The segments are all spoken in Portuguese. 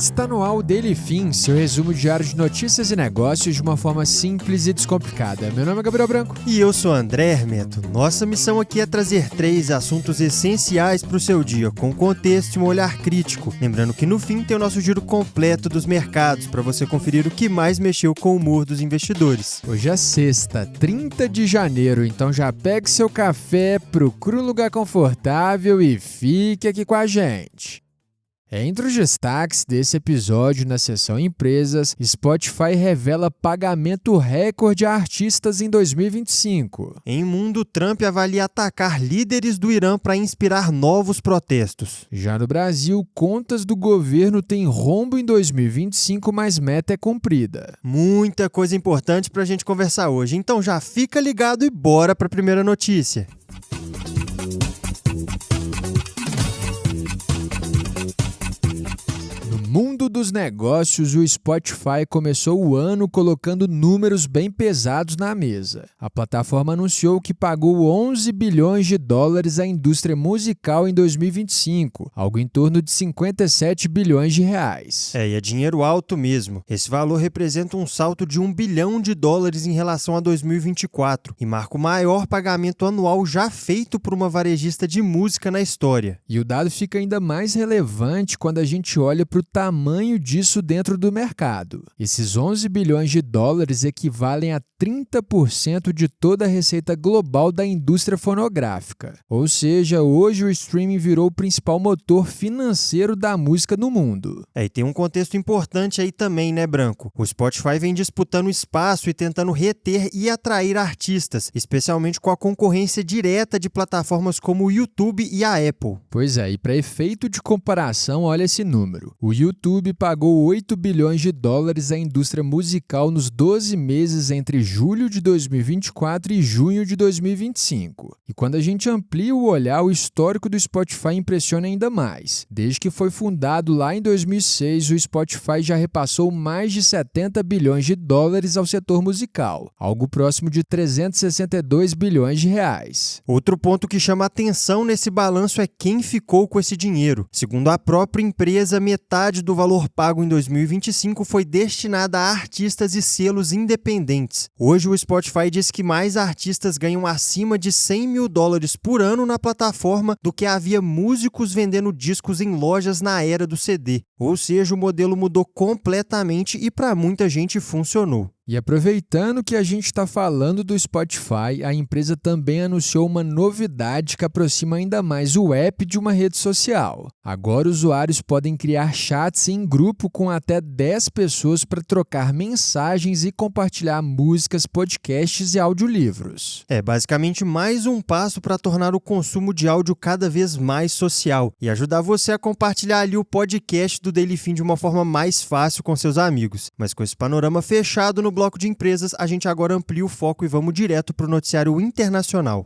Está no ar o Daily Fin, seu resumo diário de notícias e negócios de uma forma simples e descomplicada. Meu nome é Gabriel Branco. E eu sou André Hermeto. Nossa missão aqui é trazer 3 assuntos essenciais para o seu dia, com contexto e um olhar crítico. Lembrando que no fim tem o nosso giro completo dos mercados, para você conferir o que mais mexeu com o humor dos investidores. Hoje é sexta, 30 de janeiro, então já pegue seu café, procure um lugar confortável e fique aqui com a gente. Entre os destaques desse episódio na seção Empresas, Spotify revela pagamento recorde a artistas em 2025. Em mundo, Trump avalia atacar líderes do Irã para inspirar novos protestos. Já no Brasil, contas do governo têm rombo em 2025, mas meta é cumprida. Muita coisa importante para a gente conversar hoje, então já fica ligado e bora para a primeira notícia. No mundo dos negócios, o Spotify começou o ano colocando números bem pesados na mesa. A plataforma anunciou que pagou 11 bilhões de dólares à indústria musical em 2025, algo em torno de 57 bilhões de reais. E é dinheiro alto mesmo. Esse valor representa um salto de 1 bilhão de dólares em relação a 2024 e marca o maior pagamento anual já feito por uma varejista de música na história. E o dado fica ainda mais relevante quando a gente olha para o tamanho disso dentro do mercado. Esses 11 bilhões de dólares equivalem a 30% de toda a receita global da indústria fonográfica. Ou seja, hoje o streaming virou o principal motor financeiro da música no mundo. E tem um contexto importante aí também, né, Branco? O Spotify vem disputando espaço e tentando reter e atrair artistas, especialmente com a concorrência direta de plataformas como o YouTube e a Apple. Pois é, e para efeito de comparação, olha esse número. O YouTube pagou 8 bilhões de dólares à indústria musical nos 12 meses entre julho de 2024 e junho de 2025. E quando a gente amplia o olhar, o histórico do Spotify impressiona ainda mais. Desde que foi fundado lá em 2006, o Spotify já repassou mais de 70 bilhões de dólares ao setor musical, algo próximo de 362 bilhões de reais. Outro ponto que chama atenção nesse balanço é quem ficou com esse dinheiro. Segundo a própria empresa, metade do valor pago em 2025 foi destinada a artistas e selos independentes. Hoje, o Spotify diz que mais artistas ganham acima de 100 mil dólares por ano na plataforma do que havia músicos vendendo discos em lojas na era do CD. Ou seja, o modelo mudou completamente e para muita gente funcionou. E aproveitando que a gente está falando do Spotify, a empresa também anunciou uma novidade que aproxima ainda mais o app de uma rede social. Agora, usuários podem criar chats em grupo com até 10 pessoas para trocar mensagens e compartilhar músicas, podcasts e audiolivros. É basicamente mais um passo para tornar o consumo de áudio cada vez mais social e ajudar você a compartilhar ali o podcast do Daily Fin de uma forma mais fácil com seus amigos. Mas com esse panorama fechado no bloco de empresas, a gente agora amplia o foco e vamos direto para o noticiário internacional.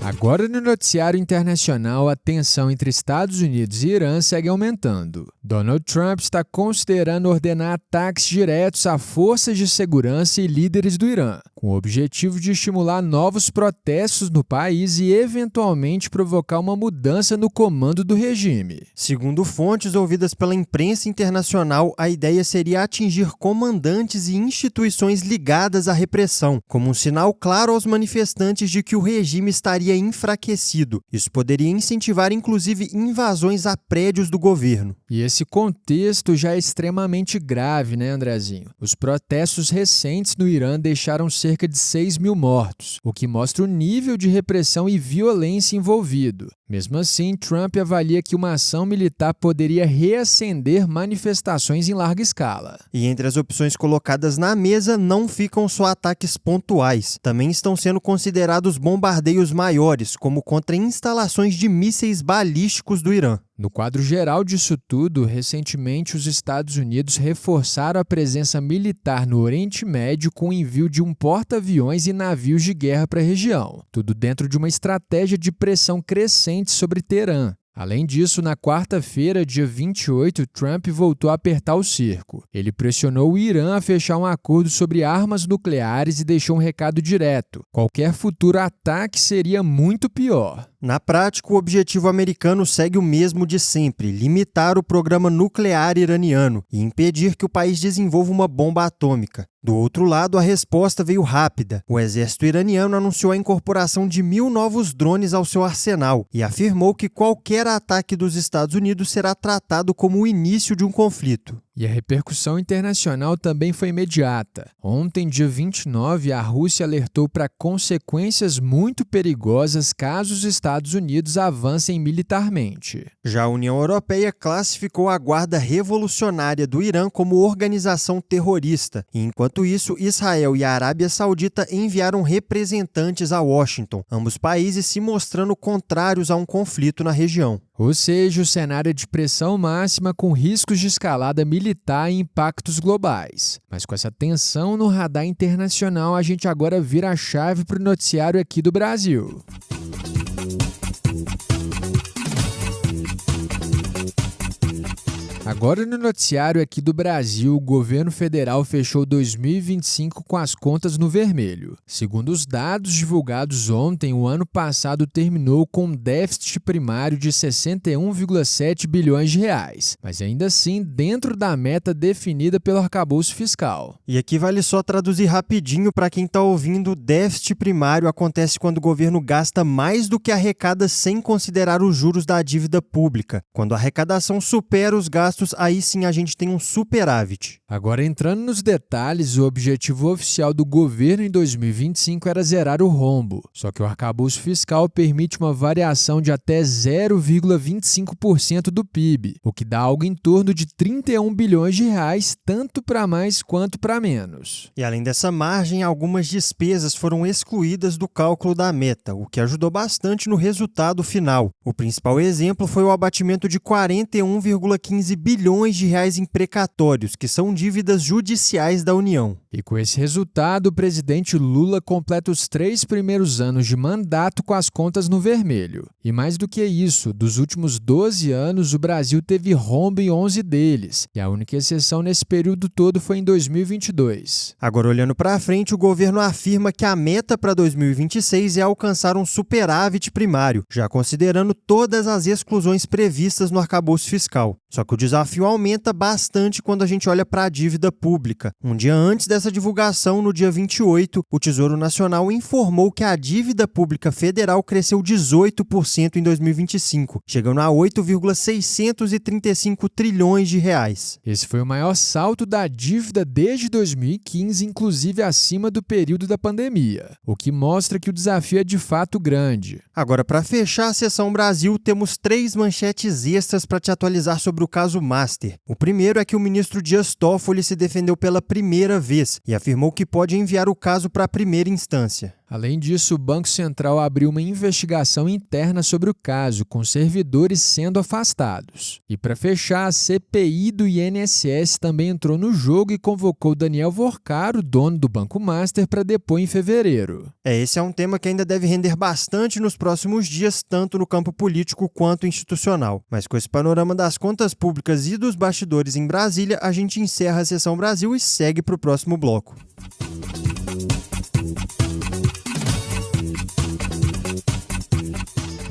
Agora no noticiário internacional, a tensão entre Estados Unidos e Irã segue aumentando. Donald Trump está considerando ordenar ataques diretos a forças de segurança e líderes do Irã, com o objetivo de estimular novos protestos no país e eventualmente provocar uma mudança no comando do regime. Segundo fontes ouvidas pela imprensa internacional, a ideia seria atingir comandantes e instituições ligadas à repressão, como um sinal claro aos manifestantes de que o regime estaria enfraquecido. Isso poderia incentivar, inclusive, invasões a prédios do governo. E esse contexto já é extremamente grave, né, Andrezinho? Os protestos recentes no Irã deixaram cerca de 6 mil mortos, o que mostra o nível de repressão e violência envolvido. Mesmo assim, Trump avalia que uma ação militar poderia reacender manifestações em larga escala. E entre as opções colocadas na mesa não ficam só ataques pontuais. Também estão sendo considerados bombardeios maiores, como contra instalações de mísseis balísticos do Irã. No quadro geral disso tudo, recentemente os Estados Unidos reforçaram a presença militar no Oriente Médio com o envio de um porta-aviões e navios de guerra para a região. Tudo dentro de uma estratégia de pressão crescente sobre Teherã. Além disso, na quarta-feira, dia 28, Trump voltou a apertar o cerco. Ele pressionou o Irã a fechar um acordo sobre armas nucleares e deixou um recado direto: qualquer futuro ataque seria muito pior. Na prática, o objetivo americano segue o mesmo de sempre: limitar o programa nuclear iraniano e impedir que o país desenvolva uma bomba atômica. Do outro lado, a resposta veio rápida. O exército iraniano anunciou a incorporação de 1.000 novos drones ao seu arsenal e afirmou que qualquer ataque dos Estados Unidos será tratado como o início de um conflito. E a repercussão internacional também foi imediata. Ontem, dia 29, a Rússia alertou para consequências muito perigosas caso os Estados Unidos avancem militarmente. Já a União Europeia classificou a Guarda Revolucionária do Irã como organização terrorista. E, enquanto isso, Israel e a Arábia Saudita enviaram representantes a Washington, ambos países se mostrando contrários a um conflito na região. Ou seja, o cenário é de pressão máxima com riscos de escalada militar e impactos globais. Mas com essa tensão no radar internacional, a gente agora vira a chave para o noticiário aqui do Brasil. Agora no noticiário aqui do Brasil, o governo federal fechou 2025 com as contas no vermelho. Segundo os dados divulgados ontem, o ano passado terminou com um déficit primário de 61,7 bilhões de reais, mas ainda assim dentro da meta definida pelo arcabouço fiscal. E aqui vale só traduzir rapidinho para quem está ouvindo: déficit primário acontece quando o governo gasta mais do que arrecada sem considerar os juros da dívida pública. Quando a arrecadação supera os gastos, aí sim a gente tem um superávit. Agora, entrando nos detalhes, o objetivo oficial do governo em 2025 era zerar o rombo. Só que o arcabouço fiscal permite uma variação de até 0,25% do PIB, o que dá algo em torno de 31 bilhões de reais, tanto para mais quanto para menos. E além dessa margem, algumas despesas foram excluídas do cálculo da meta, o que ajudou bastante no resultado final. O principal exemplo foi o abatimento de 41,15 bilhões de reais em precatórios, que são dívidas judiciais da União. E com esse resultado, o presidente Lula completa os 3 primeiros anos de mandato com as contas no vermelho. E mais do que isso, dos últimos 12 anos, o Brasil teve rombo em 11 deles, e a única exceção nesse período todo foi em 2022. Agora, olhando para frente, o governo afirma que a meta para 2026 é alcançar um superávit primário, já considerando todas as exclusões previstas no arcabouço fiscal. Só que o desafio aumenta bastante quando a gente olha para a dívida pública. Um dia antes dessa divulgação, no dia 28, o Tesouro Nacional informou que a dívida pública federal cresceu 18% em 2025, chegando a 8,635 trilhões de reais. Esse foi o maior salto da dívida desde 2015, inclusive acima do período da pandemia, o que mostra que o desafio é de fato grande. Agora, para fechar a Seção Brasil, temos 3 manchetes extras para te atualizar sobre o caso Master. O primeiro é que o ministro Dias Toffoli se defendeu pela primeira vez e afirmou que pode enviar o caso para a primeira instância. Além disso, o Banco Central abriu uma investigação interna sobre o caso, com servidores sendo afastados. E para fechar, a CPI do INSS também entrou no jogo e convocou Daniel Vorcaro, dono do Banco Master, para depor em fevereiro. Esse é um tema que ainda deve render bastante nos próximos dias, tanto no campo político quanto institucional. Mas com esse panorama das contas públicas e dos bastidores em Brasília, a gente encerra a Seção Brasil e segue para o próximo bloco.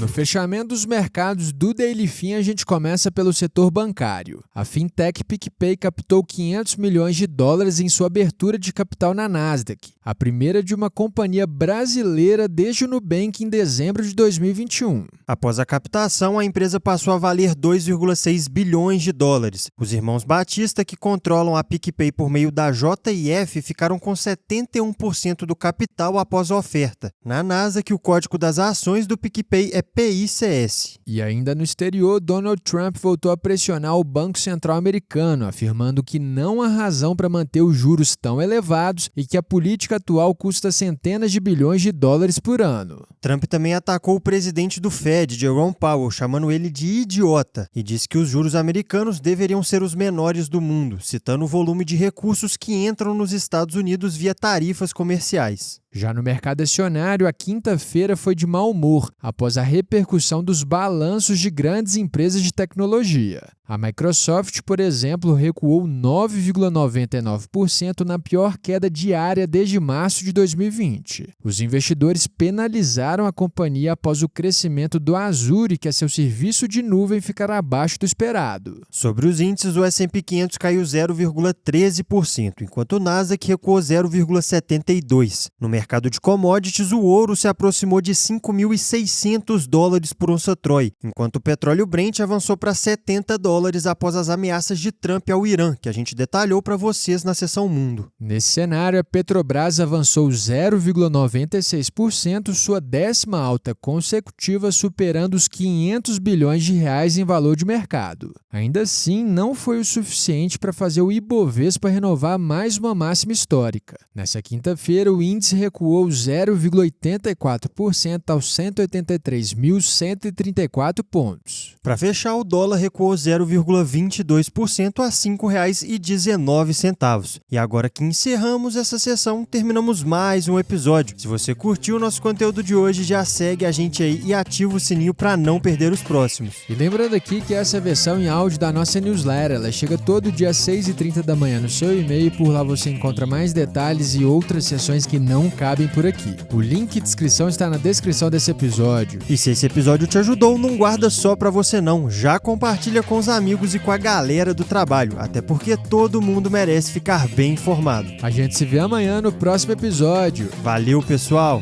No fechamento dos mercados do Daily Fin, a gente começa pelo setor bancário. A fintech PicPay captou 500 milhões de dólares em sua abertura de capital na Nasdaq, a primeira de uma companhia brasileira desde o Nubank em dezembro de 2021. Após a captação, a empresa passou a valer 2,6 bilhões de dólares. Os irmãos Batista, que controlam a PicPay por meio da JF, ficaram com 71% do capital após a oferta. Na Nasdaq, o código das ações do PicPay é PICS. E ainda no exterior, Donald Trump voltou a pressionar o Banco Central americano, afirmando que não há razão para manter os juros tão elevados e que a política atual custa centenas de bilhões de dólares por ano. Trump também atacou o presidente do Fed, Jerome Powell, chamando ele de idiota, e disse que os juros americanos deveriam ser os menores do mundo, citando o volume de recursos que entram nos Estados Unidos via tarifas comerciais. Já no mercado acionário, a quinta-feira foi de mau humor, após a repercussão dos balanços de grandes empresas de tecnologia. A Microsoft, por exemplo, recuou 9,99% na pior queda diária desde março de 2020. Os investidores penalizaram a companhia após o crescimento do Azure, que é seu serviço de nuvem, ficar abaixo do esperado. Sobre os índices, o S&P 500 caiu 0,13%, enquanto o Nasdaq recuou 0,72%. No mercado de commodities, o ouro se aproximou de $5.600 por onça Troy, enquanto o petróleo Brent avançou para $70 após as ameaças de Trump ao Irã, que a gente detalhou para vocês na seção Mundo. Nesse cenário, a Petrobras avançou 0,96%, sua 10ª alta consecutiva, superando os R$500 bilhões em valor de mercado. Ainda assim, não foi o suficiente para fazer o Ibovespa renovar mais uma máxima histórica. Nessa quinta-feira, o índice recuou 0,84% aos 183.134 pontos. Para fechar, o dólar recuou 0,22% a R$ 5,19. E agora que encerramos essa sessão, terminamos mais um episódio. Se você curtiu o nosso conteúdo de hoje, já segue a gente aí e ativa o sininho para não perder os próximos. E lembrando aqui que essa é a versão em áudio da nossa newsletter. Ela chega todo dia às 6h30 da manhã no seu e-mail. Por lá você encontra mais detalhes e outras sessões que não cabem por aqui. O link de inscrição está na descrição desse episódio. E se esse episódio te ajudou, não guarda só para você não. Já compartilha com os amigos e com a galera do trabalho. Até porque todo mundo merece ficar bem informado. A gente se vê amanhã no próximo episódio. Valeu, pessoal!